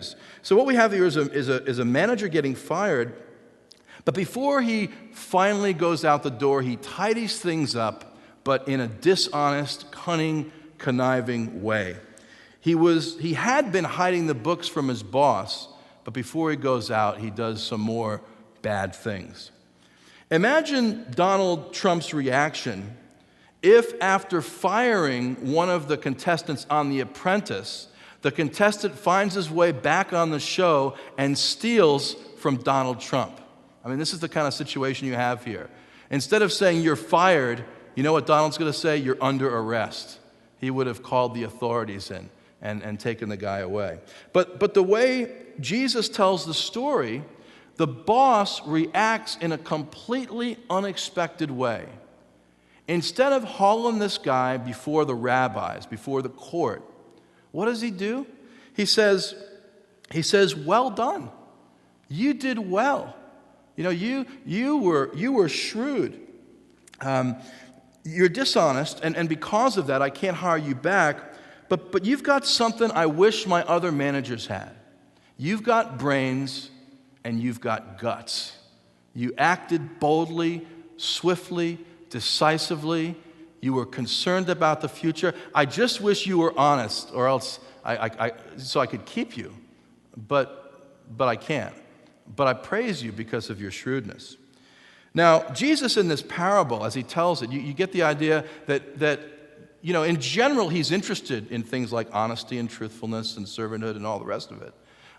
So what we have here is a manager getting fired, but before he finally goes out the door, he tidies things up, but in a dishonest, cunning, conniving way. He had been hiding the books from his boss, but before he goes out, he does some more bad things. Imagine Donald Trump's reaction if, after firing one of the contestants on The Apprentice, the contestant finds his way back on the show and steals from Donald Trump. I mean, this is the kind of situation you have here. Instead of saying you're fired, you know what Donald's going to say? You're under arrest. He would have called the authorities in and taken the guy away. But the way Jesus tells the story, the boss reacts in a completely unexpected way. Instead of hauling this guy before the rabbis, before the court, what does he do? He says, well done. You did well. You know, you were shrewd. You're dishonest, and because of that, I can't hire you back. But you've got something I wish my other managers had. You've got brains, and you've got guts. You acted boldly, swiftly, decisively. You were concerned about the future. I just wish you were honest, or else so I could keep you. But I can't. But I praise you because of your shrewdness. Now, Jesus in this parable, as he tells it, you get the idea that you know, in general, he's interested in things like honesty and truthfulness and servanthood and all the rest of it.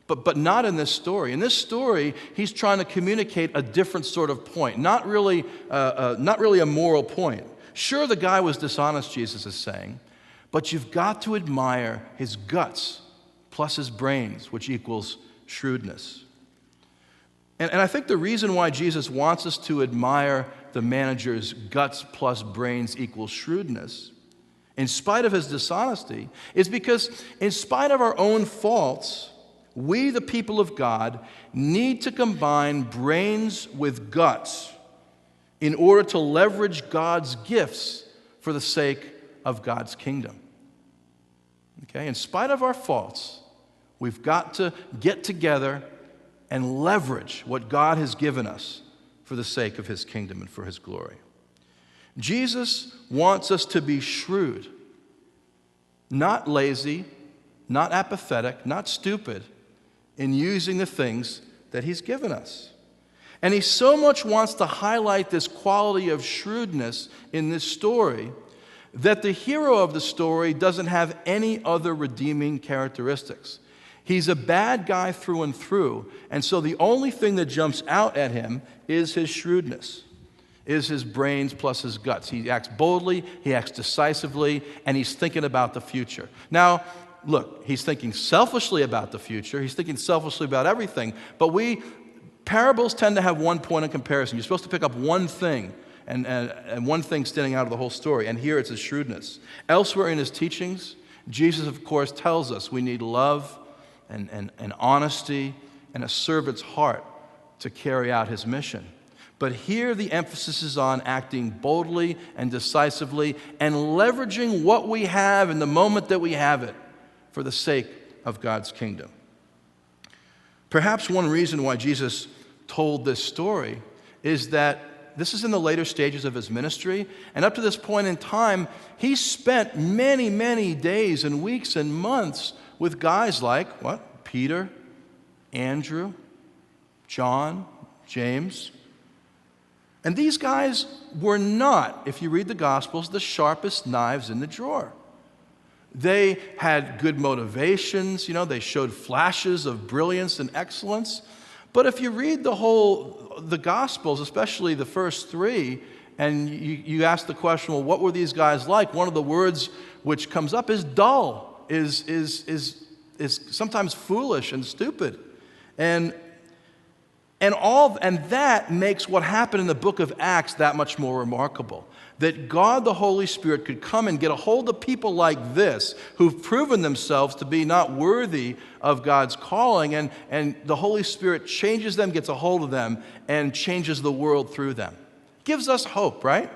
But not in this story. In this story, he's trying to communicate a different sort of point, not really a moral point. Sure, the guy was dishonest, Jesus is saying, but you've got to admire his guts plus his brains, which equals shrewdness. And I think the reason why Jesus wants us to admire the manager's guts plus brains equals shrewdness, in spite of his dishonesty, is because in spite of our own faults, we, the people of God, need to combine brains with guts in order to leverage God's gifts for the sake of God's kingdom. Okay? In spite of our faults, we've got to get together and leverage what God has given us for the sake of his kingdom and for his glory. Jesus wants us to be shrewd, not lazy, not apathetic, not stupid, in using the things that he's given us. And he so much wants to highlight this quality of shrewdness in this story that the hero of the story doesn't have any other redeeming characteristics. He's a bad guy through and through, and so the only thing that jumps out at him is his shrewdness, is his brains plus his guts. He acts boldly, he acts decisively, and he's thinking about the future. Now, look, he's thinking selfishly about the future. He's thinking selfishly about everything. But parables tend to have one point of comparison. You're supposed to pick up one thing, and one thing standing out of the whole story. And here it's his shrewdness. Elsewhere in his teachings, Jesus, of course, tells us we need love and honesty and a servant's heart to carry out his mission. But here the emphasis is on acting boldly and decisively and leveraging what we have in the moment that we have it for the sake of God's kingdom. Perhaps one reason why Jesus told this story is that this is in the later stages of his ministry, and up to this point in time, he spent many, many days and weeks and months with guys like, Peter, Andrew, John, James. And these guys were not, if you read the Gospels, the sharpest knives in the drawer. They had good motivations, they showed flashes of brilliance and excellence. But if you read the Gospels, especially the first three, and you ask the question, well, what were these guys like? One of the words which comes up is dull, is sometimes foolish and stupid. And that makes what happened in the book of Acts that much more remarkable. That God, the Holy Spirit, could come and get a hold of people like this who've proven themselves to be not worthy of God's calling, and the Holy Spirit changes them, gets a hold of them, and changes the world through them. Gives us hope, right?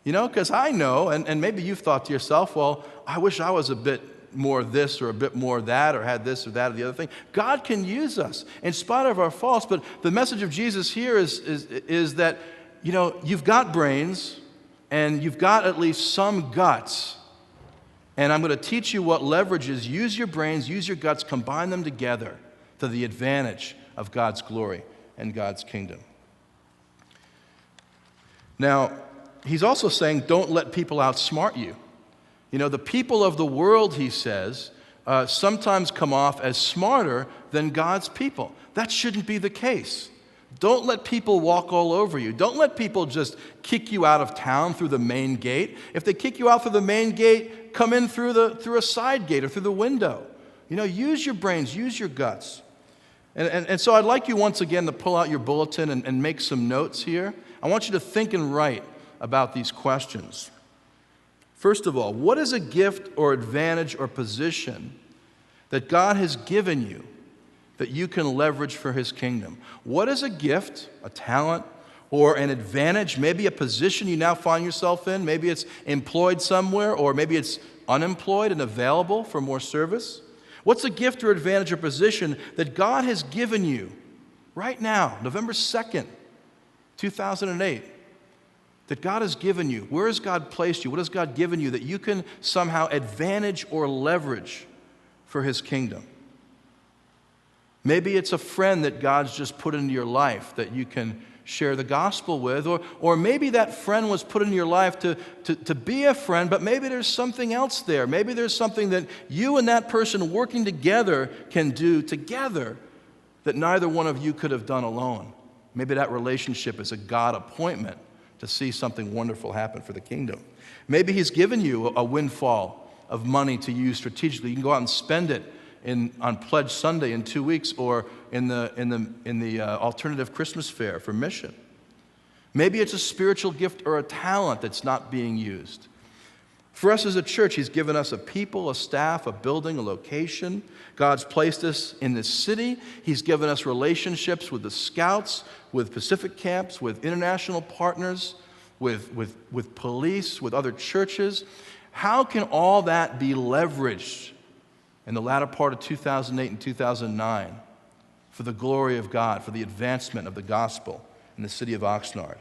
Because I know, and maybe you've thought to yourself, well, I wish I was a bit more of this or a bit more of that or had this or that or the other thing. God can use us in spite of our faults. But the message of Jesus here is that, you've got brains and you've got at least some guts. And I'm going to teach you what leverage is. Use your brains, use your guts, combine them together to the advantage of God's glory and God's kingdom. Now, he's also saying, don't let people outsmart you. The people of the world, he says, sometimes come off as smarter than God's people. That shouldn't be the case. Don't let people walk all over you. Don't let people just kick you out of town through the main gate. If they kick you out through the main gate, come in through a side gate or through the window. Use your brains, use your guts. And so I'd like you once again to pull out your bulletin and make some notes here. I want you to think and write about these questions. First of all, what is a gift or advantage or position that God has given you that you can leverage for his kingdom? What is a gift, a talent, or an advantage, maybe a position you now find yourself in? Maybe it's employed somewhere, or maybe it's unemployed and available for more service. What's a gift or advantage or position that God has given you right now, November 2nd, 2008, that God has given you? Where has God placed you? What has God given you that you can somehow advantage or leverage for his kingdom? Maybe it's a friend that God's just put into your life that you can share the gospel with, or maybe that friend was put in your life to be a friend, but maybe there's something else there. Maybe there's something that you and that person working together can do together that neither one of you could have done alone. Maybe that relationship is a God appointment to see something wonderful happen for the kingdom. Maybe he's given you a windfall of money to use strategically. You can go out and spend it on Pledge Sunday in 2 weeks, or in the alternative Christmas fair for mission. Maybe it's a spiritual gift or a talent that's not being used. For us as a church, he's given us a people, a staff, a building, a location. God's placed us in this city. He's given us relationships with the Scouts, with Pacific Camps, with international partners, with police, with other churches. How can all that be leveraged in the latter part of 2008 and 2009 for the glory of God, for the advancement of the gospel in the city of Oxnard?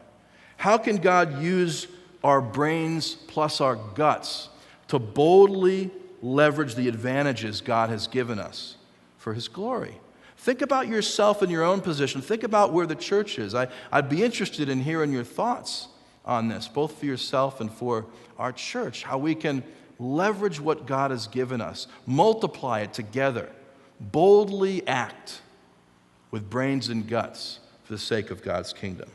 How can God use our brains plus our guts to boldly leverage the advantages God has given us for his glory? Think about yourself in your own position. Think about where the church is. I'd be interested in hearing your thoughts on this, both for yourself and for our church, how we can leverage what God has given us, multiply it together, boldly act with brains and guts for the sake of God's kingdom.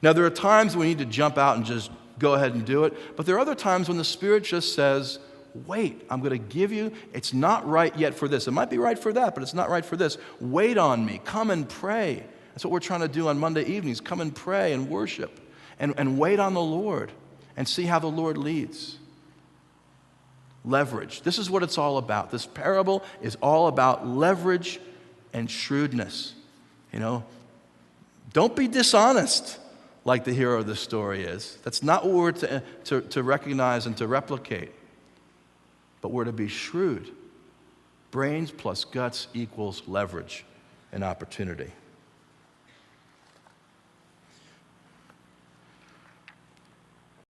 Now, there are times when we need to jump out and just go ahead and do it, but there are other times when the Spirit just says, wait, I'm going to give you, it's not right yet for this. It might be right for that, but it's not right for this. Wait on me. Come and pray. That's what we're trying to do on Monday evenings. Come and pray and worship and wait on the Lord and see how the Lord leads. Leverage. This is what it's all about. This parable is all about leverage and shrewdness. Don't be dishonest like the hero of the story is. That's not what we're to recognize and to replicate. But we're to be shrewd. Brains plus guts equals leverage and opportunity.